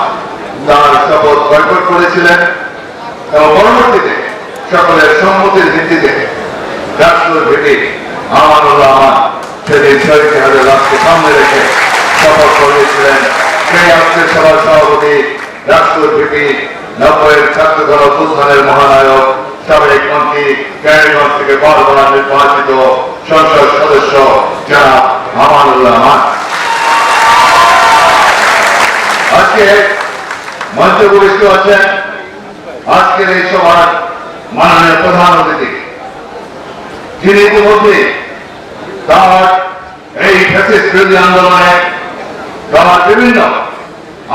Speaker 1: তার শপথ বয়কট করেছিলেন এবং পরবর্তীতে সকলের সম্মতির ভিত্তিতে ডাকসুর ভিপি আমানুল্লাহ আমান সেদিন শহীদ জাহাজের লাশকে সামনে রেখে শপথ করিয়েছিলেন। সেই আজকের সভার সভাপতি ডাকসুর ভিপি 90-এর ছাত্র গণ অভ্যুত্থানের মহানায়ক, সাবেক মন্ত্রী, কেরানীগঞ্জ থেকে বারবার নির্বাচিত সংসদ সদস্য জনাব আমানুল্লাহ আমান। আজকে মঞ্চে উপবিষ্ট আছেন আজকের এই সভার মাননীয় প্রধান অতিথি, যিনি ইতিমধ্যে তার এই ফ্যাসিস্ট বিরোধী আন্দোলনে তার বিভিন্ন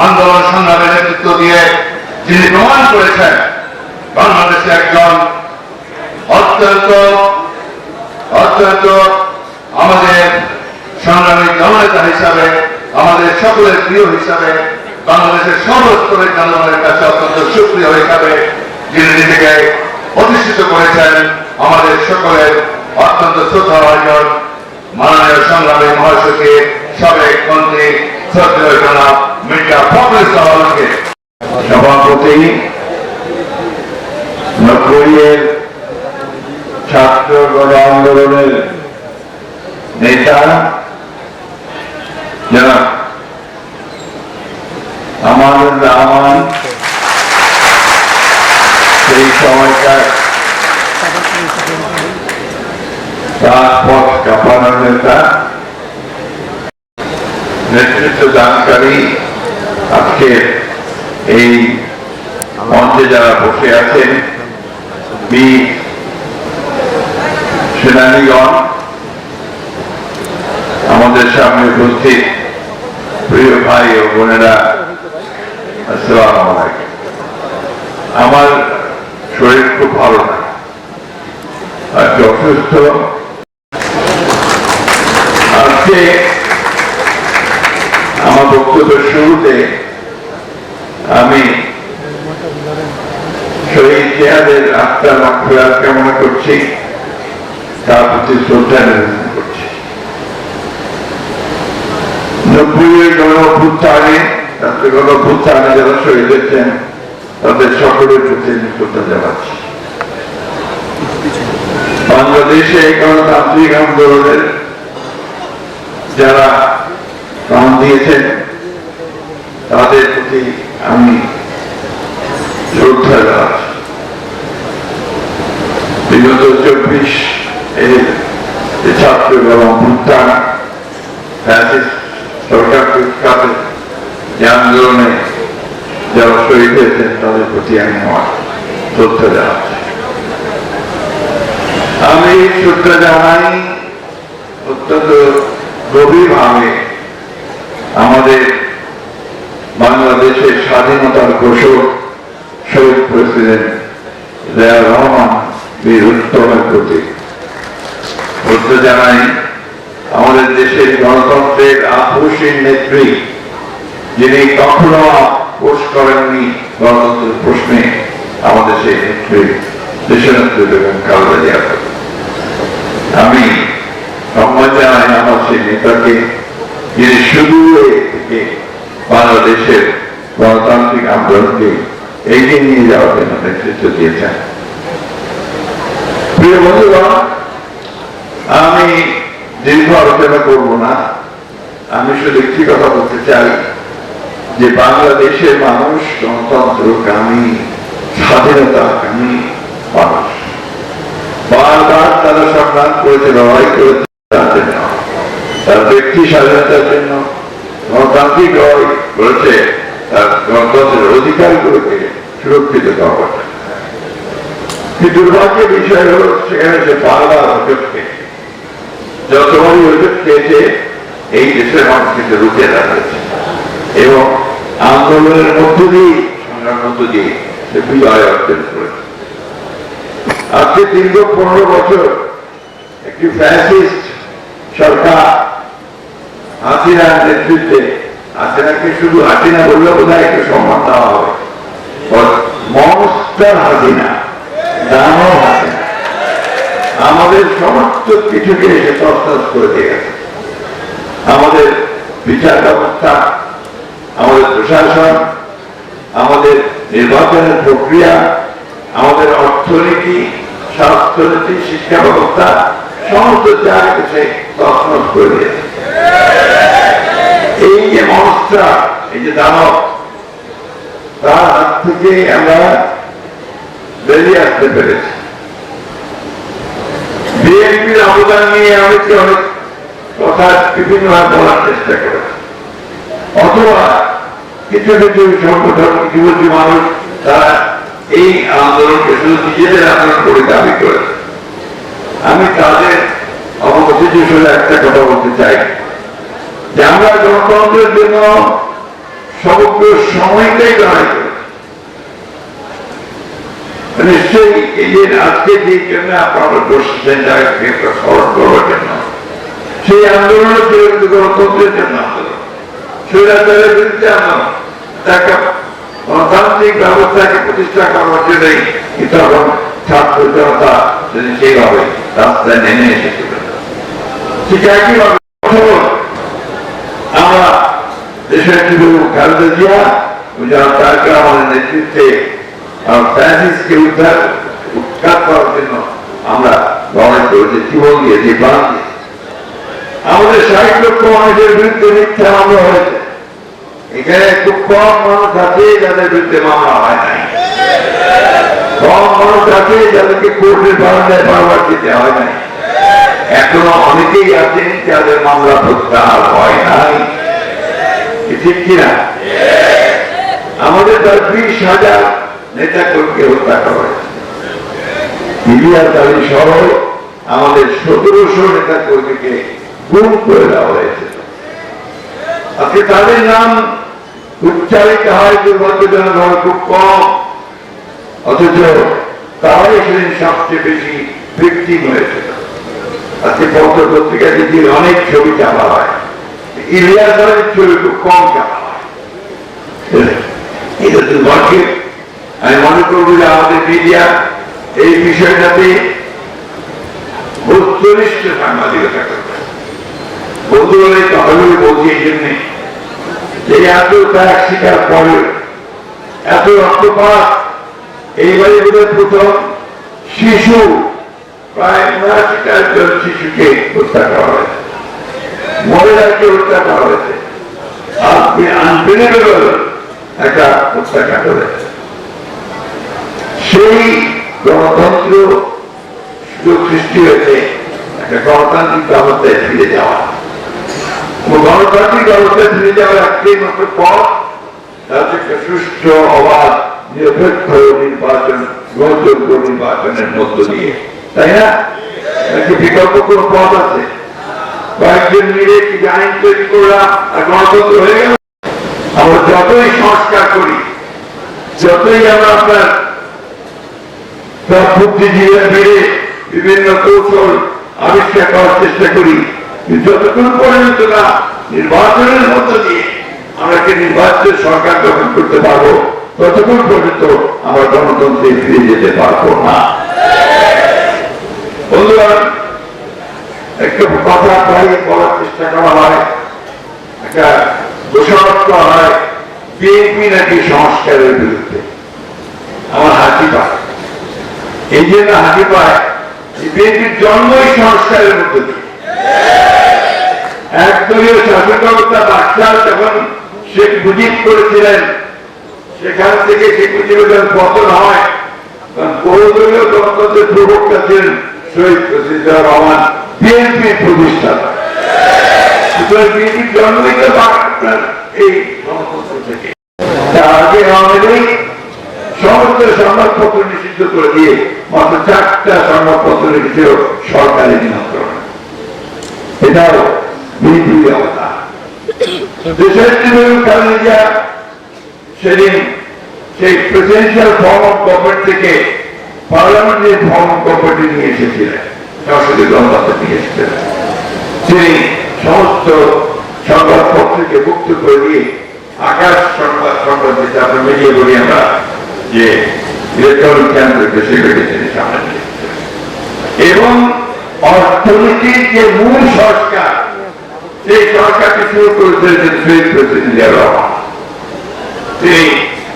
Speaker 1: আন্দোলন সংগ্রামে নেতৃত্ব দিয়ে যিনি প্রমাণ করেছেন বাংলাদেশে একজন অত্যন্ত আমাদের সংগ্রামী জননেতা হিসাবে, আমাদের সকলের প্রিয় হিসাবে, বাংলাদেশের সর্বস্তরের জনগণের কাছে অত্যন্ত সুপ্রিয় হিসাবে যিনি নিজেকে প্রতিষ্ঠিত করেছেন, আমাদের সকলের অত্যন্ত শ্রদ্ধাভাজন মাননীয় সংগ্রামী মহাসচিব, সাবেক মন্ত্রী শ্রদ্ধেয় জনাব মির্জা ফখরুল ইসলাম আলমকে
Speaker 4: সভাপতি, 90-এর ছাত্র গণ আন্দোলনের নেতা যারা আমানুল্লাহ আমান, সেই সময়কার রাজপথ কাঁপানোর নেতা, নেতৃত্ব দানকারী, আজকে এই মঞ্চে যারা বসে আছেন, বীর সেনানীগণ, আমাদের সামনে উপস্থিত প্রিয় ভাই ও বোনেরা, আসসালামু আলাইকুম। আমার শরীর খুব ভালো না, আজকে অসুস্থ। আজকে আমার বক্তব্যের শুরুতে আমি শহীদ জিহাদের আত্মার মাগফিরাত কামনা করছি, তার প্রতি শ্রদ্ধা নিবেদন করছি। 90-এর গণ অভ্যুত্থানে যারা শহীদ হয়েছেন তাদের সকলের প্রতি শ্রদ্ধা জানাচ্ছি। বাংলাদেশে গণতান্ত্রিক আন্দোলনের যারা প্রাণ দিয়েছেন তাদের প্রতি আমি শ্রদ্ধা জানাচ্ছি। বিগত 24 এর ছাত্র গণ অভ্যুত্থান সরকারকে কাছে যে আন্দোলনে যারা শহীদ হয়েছেন তাদের প্রতি আমি আমার শ্রদ্ধা জানাচ্ছি। আমি শ্রদ্ধা জানাই অত্যন্ত গভীরভাবে আমাদের
Speaker 1: বাংলাদেশের স্বাধীনতার ঘোষক শহীদ প্রেসিডেন্ট জিয়া রহমান বীর উত্তমের প্রতি শ্রদ্ধা জানাই আমাদের দেশের গণতন্ত্রের আপসীন নেত্রী, যিনি কখনো আপোষ করেননি গণতন্ত্রের প্রশ্নে, আমাদের সেই নেত্রী দেশনেত্রী বেগম খালেদা জিয়া। আমি সম্মান জানাই আমার সেই নেতাকে, যিনি শুধু থেকে বাংলাদেশের গণতান্ত্রিক আন্দোলনকে এগিয়ে নিয়ে যাওয়ার জন্য নেতৃত্ব দিয়েছেন। প্রিয় বন্ধুগণ, আমি দীর্ঘ আলোচনা করব না, আমি শুধু একটি কথা বলতে চাই যে বাংলাদেশের মানুষ গণতন্ত্রকামী, স্বাধীনতাকামী মানুষ। বারবার তারা সংগ্রাম করেছে, লড়াই করেছে তার জন্য, তার ব্যক্তি স্বাধীনতার জন্য। গণতান্ত্রিক লড়াই করেছে তার গণতন্ত্রের অধিকারগুলোকে সুরক্ষিত করার। কিন্তু দুর্ভাগ্যের বিষয় হল সেখানে যে বারবার হোঁচট খেয়েছে, যতবারই হোঁচট খেয়েছে এই দেশের মানুষ কিন্তু রুখে দাঁড়িয়েছে এবং আন্দোলনের মধ্য দিয়ে, সংগ্রামের মধ্য দিয়ে সে বিজয় অর্জন করেছে। আজকে দীর্ঘ 15 বছর একটি ফ্যাসিস্ট সরকার হাসিনার নেতৃত্বে, হাসিনাকে শুধু হাসিনা বললে বোধহয় একটু সম্মান দেওয়া হবে, মনস্টার হাসিনা, দানব হাসিনা আমাদের সমস্ত কিছুকে এসে তছনছ করে দিয়ে গেছে। আমাদের বিচার ব্যবস্থা, আমাদের প্রশাসন, আমাদের নির্বাচনের প্রক্রিয়া, আমাদের অর্থনীতি, স্বাস্থ্যনীতি, শিক্ষা ব্যবস্থা, সমস্ত জায়গাকে তছনছ করে দিয়েছে। এই যে মনস্টার, এই যে দানব, তার হাত থেকে আমরা বেরিয়ে আসতে পেরেছি। বিএনপির অবদান নিয়ে অনেকে অনেক কথা বিভিন্নভাবে বলার চেষ্টা করেছে, অথবা কিছু কিছু সংগঠন, কিছু কিছু মানুষ তারা এই আন্দোলনকে শুধু নিজেদের আন্দোলন করে দাবি করেছে। আমি তাদের অবগতির জন্য একটা কথা বলতে চাই যে আমরা গণতন্ত্রের জন্য সমগ্র সময়টাই লড়াই করেছি। নিশ্চয়ই এই যে আজকে যে জন্য আপনারা বসছেন স্মরণ করবার জন্য, সেই আন্দোলনের বিরুদ্ধে গণতন্ত্রের জন্য আন্দোলন, স্বৈরাচারের বিরুদ্ধে আন্দোলন, তাকে গণতান্ত্রিক ব্যবস্থাকে প্রতিষ্ঠা করার জন্যই তখন ছাত্র জনতা যদি সেইভাবে রাস্তায় নেমে এসেছিল। ঠিক একইভাবে আমরা দেশের খালেদা জিয়া তাকে আমাদের নেতৃত্বে ফ্যাসিস্টকে উৎখাত করার জন্য আমরা লড়াই করেছি, জীবন দিয়েছি, প্রাণ দিয়েছি। আমাদের 60 লক্ষ মানুষের বিরুদ্ধে মিথ্যা মামলা হয়েছে। এখানে খুব কম মানুষ আছে যাদের বিরুদ্ধে মামলা হয় নাই, কম মানুষ আছে যাদেরকে কোর্টের বারান্দায় বারবার দিতে হয় নাই। এখনো অনেকেই আছেন যাদের মামলা প্রত্যাহার হয় নাই, ঠিক কিনা? আমাদের প্রায় 20,000 নেতা কর্মীকে হত্যা করা হয়েছে। ইলিয়াস আলী সহ আমাদের 1700 নেতা কর্মীকে গুম করে দেওয়া হয়েছে। আজকে তাদের নাম উচ্চারিত হয় দুর্ভাগ্যজনক ভাবে খুব কম, অথচ তারাই সেদিন সবচেয়ে বেশি ভিকটিম হয়েছে। আজকে পত্র পত্রিকা যদি অনেক ছবি চাপা হয়, ইলিয়াস আলীর ছবি খুব কম চাপা হয়। এটা দুর্ভাগ্যের। আমি মনে করবো যে আমাদের মিডিয়া এই বিষয়টাতে বস্তুনিষ্ঠ সাংবাদিকতা করবে। বন্ধুরা এই কথাগুলি বলছি এই জন্যে যে এত ত্যাগ শিকার পরে, এত রক্তপাত, এইবারে বোধহয় প্রথম শিশু, প্রায় 79টা জন শিশুকে হত্যা করা হয়েছে, মহিলাকে হত্যা করা হয়েছে, আনবিলিভেবল একটা হত্যাকাণ্ড হয়েছে। সেই গণতন্ত্র সুযোগ সৃষ্টি হয়েছে একটা গণতান্ত্রিক ব্যবস্থায় ফিরে যাওয়া। গণতান্ত্রিক ব্যবস্থায় ফিরে যাওয়ার একটাই মাত্র পথ, তার একটা সুষ্ঠু, অবাধ, নিরপেক্ষ নির্বাচন, গ্রহণযোগ্য নির্বাচনের মধ্য দিয়ে, তাই না? নাকি বিকল্প কোন পথ আছে? কয়েকজন মিলে কি আইন তৈরি করলাম আর গণতন্ত্র হয়ে গেল?
Speaker 4: আমরা যতই সংস্কার করি, যতই আমরা আপনার বুদ্ধিজীবীরা বেড়ে বিভিন্ন কৌশল আবিষ্কার করার চেষ্টা করি, যতক্ষণ পর্যন্ত না নির্বাচনের মধ্য দিয়ে আমরা কি নির্বাচনের সরকার গঠন করতে পারবো, ততক্ষণ পর্যন্ত আমরা গণতন্ত্রে ফিরে যেতে পারবো না। বন্ধুরা, একটা কথা প্রায় বলার চেষ্টা করা হয়, একটা দোষারোপ করা হয়, বিএনপি নাকি সংস্কারের বিরুদ্ধে। আমার হাসি পায়, এই জন্য হাসি পায় বিএনপির জন্মই সংস্কারের মধ্যে দিয়ে। একদলীয় শাসক ব্যবস্থা বাকশাল যখন শেখ মুজিব করেছিলেন, সেখান থেকে শেখ মুজিবের যখন পতন হয়, বহুদলীয় গণতন্ত্রের প্রবক্তা ছিলেন শহীদ প্রেসিডেন্ট রহমান, বিএনপির প্রতিষ্ঠাতা। সুতরাং বিএনপির জন্মই তো আপনার এই গণতন্ত্র থেকে। তার আগে আওয়ামী লীগ সমস্ত সংবাদপত্র নিষিদ্ধ করে দিয়ে মাত্র 4টা সংবাদপত্র রেখেছিল সরকারি নিয়ন্ত্রণ। এটাও বিএনপির অবস্থা। দেশের খালেদা সেদিন সেই প্রেসিডেন্সিয়াল ফর্ম অফ গভর্নমেন্ট থেকে পার্লামেন্টারি ফর্ম অফ গভর্নমেন্ট নিয়ে এসেছিলেন, সংসদীয় গণতন্ত্র নিয়ে এসেছিলেন। তিনি সমস্ত সংবাদপত্রকে মুক্ত করে দিয়ে আকাশ সংবাদ দিতে আপনার মিডিয়া বলি আমরা যে ইলেকট্রনিক ক্যাম্পে সেগুলি তিনি সামনে নিয়ে এসেছিলেন। এবং অর্থনীতির যে মূল সংস্কার, সেই সরকারকে শুরু করেছিলেন শহীদ প্রেসিডেন্ট জিয়া রহমান। তিনি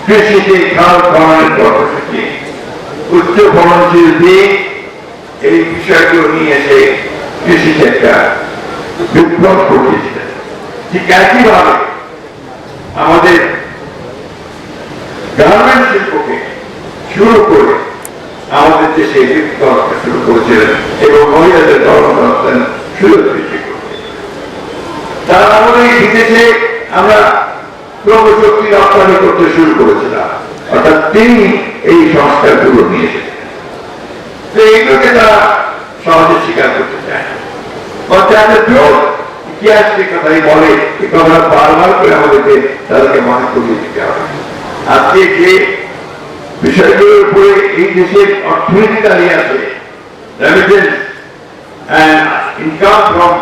Speaker 4: কৃষিতে খাল খননের কর্মসূচি, উচ্চ ফলনশীল দিক, এই বিষয়গুলো নিয়ে এসে কৃষিতে একটা বিপ্লব ঘটিয়েছিলেন। ঠিক একইভাবে আমাদের গার্মেন্ট শিল্পকে শুরু করে আমাদের দেশে বিপ্লব শুরু করেছিলেন এবং মহিলাদের কর্মসংস্থান সুযোগ সৃষ্টি করেছিলেন। তার আমাদের বিদেশে আমরা শ্রমশক্তি রপ্তানি করতে শুরু করেছিলাম, অর্থাৎ তিনি এই সংস্কারগুলো নিয়ে এসেছেন। তো এইগুলোকে তারা সহজে স্বীকার করতে চায় না। ইতিহাস যে কথাই বলে, এই কথা বারবার করে আমাদেরকে তাদেরকে মনে করিয়ে দিতে হবে। আজকে যে বিষয়গুলোর উপরে এই দেশের অর্থনীতি দাঁড়িয়ে আছে, remittance and income from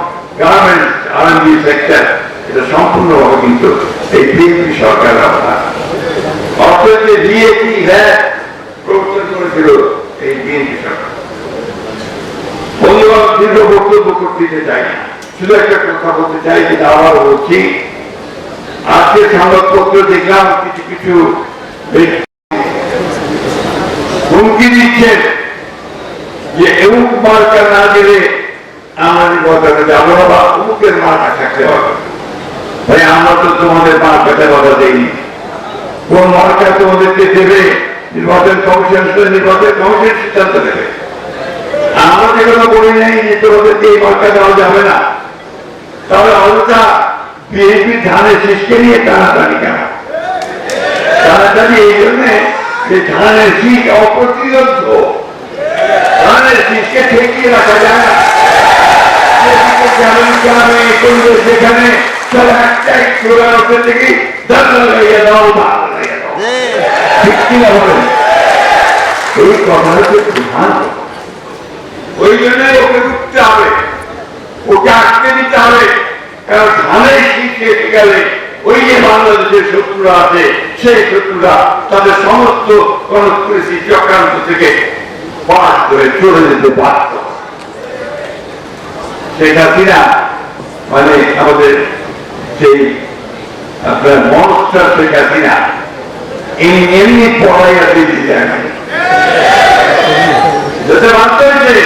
Speaker 4: garments R&D sector, এটা সম্পূর্ণভাবে কিন্তু এই বিএনপি সরকার অর্থনীতি VAT ভ্যাট প্রবর্তন করেছিল এই বিএনপি সরকার। বন্ধুবান, দীর্ঘ বক্তব্য করতে চাই না, শুধু একটা কথা বলতে চাই, যেটা আবার বলছি। আজকে সংবাদপত্র দেখলাম কিছু কিছু হুমকি দিচ্ছেন যে এমুক মার্কা না দিলে আমাদের কথাটা যাবো না, বা অমুকের মার্কা থাকতে হবে। ভাই, আমরা তো তোমাদের মার্কাটা কথা দেইনি। কোন মার্কা তোমাদেরকে দেবে নির্বাচন কমিশন, নির্বাচন কমিশন সিদ্ধান্ত নেবে। আমরা যেগুলো বলি নাই যে তোমাদেরকে এই মার্কা দেওয়া যাবে না, তাহলে অযথা বিএনপি ধানের শীষকে নিয়ে টানাটানি কেন? টানাটানি এই জন্যে যে ধানের শীষ অপ্রতিরোধ, ধানের শীষকে ঠেকিয়ে রাখা যায় না। সেখানে একটাই স্লোগান উঠে থেকে লাগাইয়া দাও, লাগাইয়া দাও, ঠিক কিনা বলেন? এই কথাটা তো প্রধান। ওই জন্য ওকে রুখতে হবে, ওকে আটকে দিতে হবে। কারণ ধানের শীষ খেতে গেলে ওই যে বাংলাদেশের শত্রুরা আছে, সেই শত্রুরা তাদের সমস্ত কনস্পিরেসি চক্রান্ত থেকে পাশ করে চলে যেতে পারত। সেটা কিনা মানে আমাদের সেই আপনার মনস্টার শেখা কিনা এমনি পড়াইয়া দিয়ে যায় না, যাতে মানতে হয়েছে।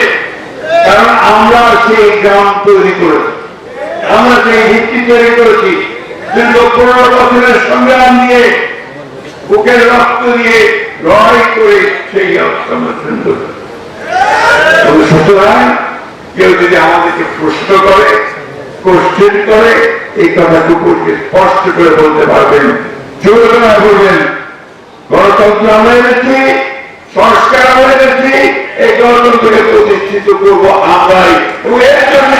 Speaker 4: কারণ আমরা সেই গ্রাম তৈরি করেছি, আমরা সেই ভিত্তি তৈরি করেছি, দীর্ঘ 15 বছরের সংগ্রাম দিয়ে, বুকের রক্ত দিয়ে লড়াই করে সেই সমর্থন করি। সুতরাং কেউ যদি আমাদেরকে প্রশ্ন করে, কোশ্চেন করে, এই কথাটুকু স্পষ্ট করে বলতে পারবেন, জোরে না বলবেন গণতন্ত্র আমরা এনেছি, সংস্কার আমরা এনেছি, এই গণতন্ত্রকে প্রতিষ্ঠিত করবো আমরাই। এবং এর জন্য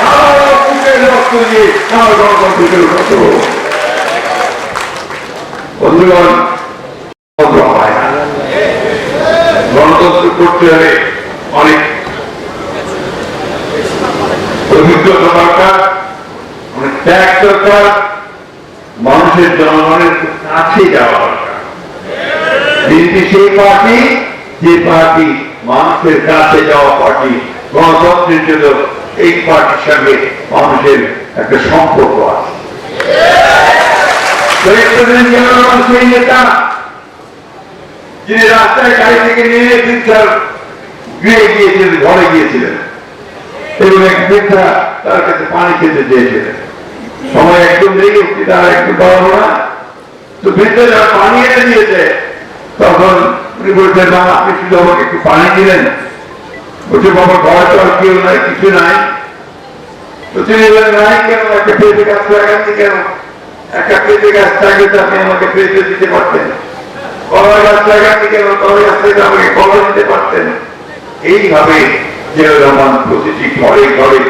Speaker 4: আমার বুকের রক্ত দিয়ে আমার গণতন্ত্রকে রক্ষা করবো। বন্ধুগণ, হয় না। গণতন্ত্র করতে হলে অনেক অভিজ্ঞতা দরকার, অনেক ত্যাগ দরকার, মানুষের জনগণের কাছে যাওয়া দরকার। বিএনপি সেই পার্টি যে পার্টি মানুষের কাছে যাওয়া পার্টি। গণতন্ত্রের জন্য এই পার্টির সঙ্গে মানুষের একটা সম্পর্ক আছে। সেই নেতা যিনি রাস্তায় গাড়ি থেকে নিয়ে গৃহে গিয়েছিলেন, ঘরে গিয়েছিলেন এবং এক বৃদ্ধা তার কাছে পানি খেতে চেয়েছিলেন। সময় একদম লেগে উঠছি, তার একটু বড় না, তো বৃদ্ধা যারা পানি এনে দিয়েছে তখন উনি বলছেন, বাবা আপনি শুধু আমাকে একটু পানি দিলেন। বলছে, বাবা ঘরে তো আর কেউ নাই, কিছু নাই। তো তিনি বলেন, নাই কেন, একটা পেঁপে গাছ লাগাননি কেন? একটা পেঁপে গাছ থাকলে তো আপনি আমাকে পেঁপে দিতে পারতেন। কলা গাছ লাগাননি কেন? কলা গাছ থেকে আমাকে কলা দিতে পারতেন। এইভাবে জিয়াউর রহমান প্রতিটি ঘরে ঘরে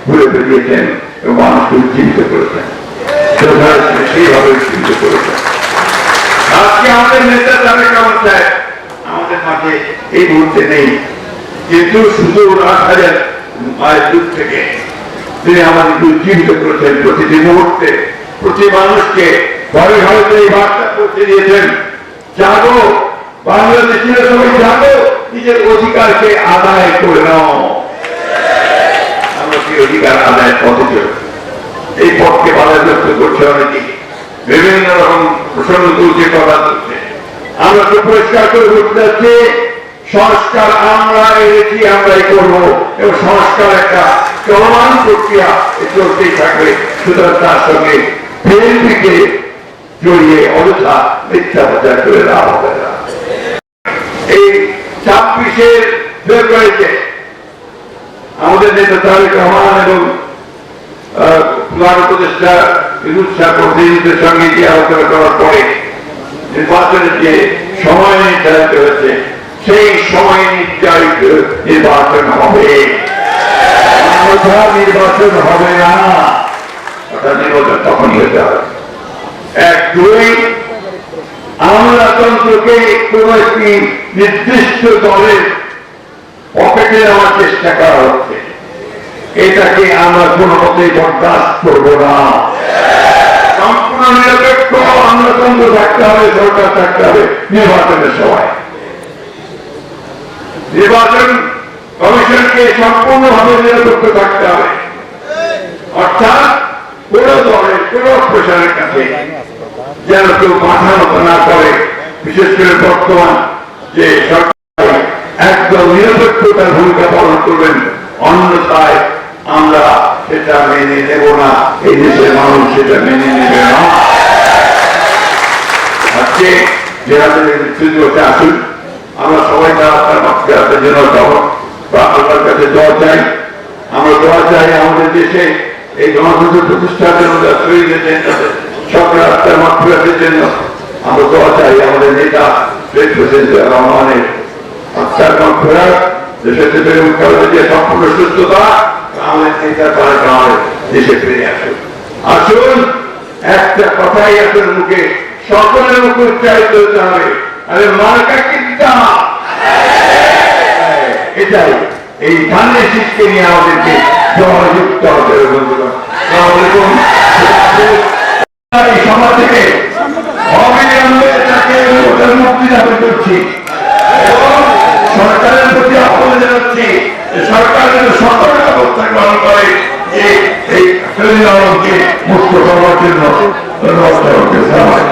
Speaker 4: ঘুরে বেরিয়েছেন এবং মানুষকে উজ্জীবিত করেছেন, সেইভাবে উজ্জীবিত করেছেন। আজকে আমাদের নেতা তারেক রহমান সাহেব আমাদের মাঝে এই মুহূর্তে নেই, কিন্তু শুধু 8,000 মাইল দূর থেকে তিনি আমাদেরকে উজ্জীবিত করেছেন। প্রতিটি মুহূর্তে প্রতি মানুষকে ঘরে ঘরে এই বার্তা পৌঁছে দিয়েছেন, জাগো বাংলাদেশিরা, সবাই জাগো, নিজের অধিকারকে আদায় করে নাও। আমরা সেই অধিকার আদায়ের পথে চলেছি। এই পথকে বাধাগ্রস্ত করছে অনেকে, বিভিন্ন রকম প্রসঙ্গ তুলছে, কথা তুলছে। আমরা তো পরিষ্কার করে বলতে যাচ্ছি, সংস্কার আমরা এনেছি, আমরাই করবো, এবং সংস্কার একটা চলমান প্রক্রিয়া চলতেই থাকবে। সুতরাং তার সঙ্গে বিএনপিকে জড়িয়ে অযথা মিথ্যা প্রচার করে লাভ হবে না। এই 26শে ফেব্রুয়ারিতে আমাদের নেতা তারেক রহমান এবং প্রধান উপদেষ্টা ইউনূস সাহেব প্রতিনিধিদের সঙ্গে যে আলোচনা করার পরে নির্বাচনের যে সময় নির্ধারিত হয়েছে, সেই সময় নির্ধারিত নির্বাচন হবে, নির্বাচন হবে না। অর্থাৎ নির্বাচন তখনই হতে হবে। 1, 2 আমলাতন্ত্রকে কোন একটি নির্দিষ্ট দলের পকেটে নেওয়ার চেষ্টা করা হচ্ছে, এটাকে আমরা কোন মতেই বরদাস্ত করব না। সম্পূর্ণ নিরপেক্ষ আমলাতন্ত্র থাকতে হবে, সরকার থাকতে হবে নির্বাচনের সময়। নির্বাচন কমিশনকে সম্পূর্ণভাবে নিরপেক্ষ থাকতে হবে, অর্থাৎ কোন দলের কোন প্রশাসনের কাছে যেন কেউ মাথা নত না করে। বিশেষ করে বর্তমান যে সরকার একদম নিরপেক্ষতার ভূমিকা পালন করবেন, অন্যথায় আমরা সেটা মেনে নেব না, এই দেশের মানুষ সেটা মেনে নেবে না। আজকে যেভাবে মৃত্যুদিবসে আসুন, আমরা সবাই তার আপনার মাতৃহাতের জন্য আল্লাহর কাছে দোয়া চাই। আমরা দোয়া চাই আমাদের দেশে এই গণতন্ত্র প্রতিষ্ঠার জন্য শহীদ হয়েছেন, সকল আত্মার মাতৃহাতের জন্য আমরা দোয়া চাই। আমাদের নেতা প্রেসিডেন্ট রহমানের আত্মার মাতৃহাত, দেশের যে সম্পূর্ণ সুস্থতা, আমাদের নেতার তারেক রহমানের দেশে ফিরে আসুন। আসুন, একটা কথাই আপনার মুখে সকলের মুখে উচ্চারিত হতে হবে, আরে মার্কা কিনতা। এটাই এই ধানের শীতকে নিয়ে আমাদেরকে জবাযুক্ত হতে হবে। বন্ধুগণ, এই সভা থেকে অবিলম্বে তাকে মুক্তি দাবি করছি এবং সরকারের প্রতি আহ্বান জানাচ্ছি, সরকারের সকল ব্যবস্থা গ্রহণ করে এই মুক্ত করার জন্য। ধন্যবাদ।